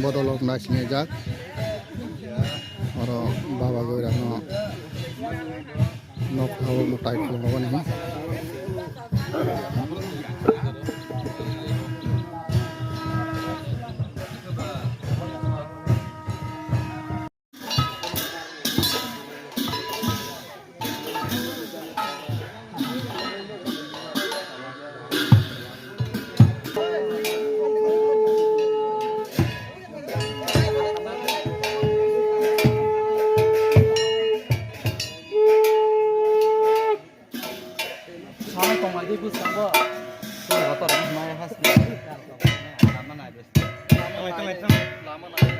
बदल नासिने जाक और बाबा गएर नखाओ मोटाई खाओ नहीं Di pusat gua, tuh motor mau khas lama naik bes. Lama naik.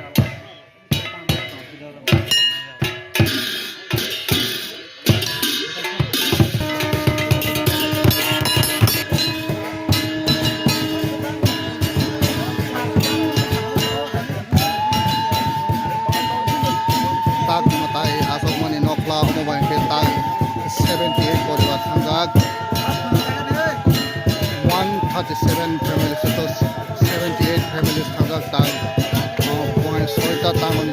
Tak matai asok mani nokla mobile ke tak 78 परिवार संजाक 137 families itu 78 families संजाक tak point 6 ta tangon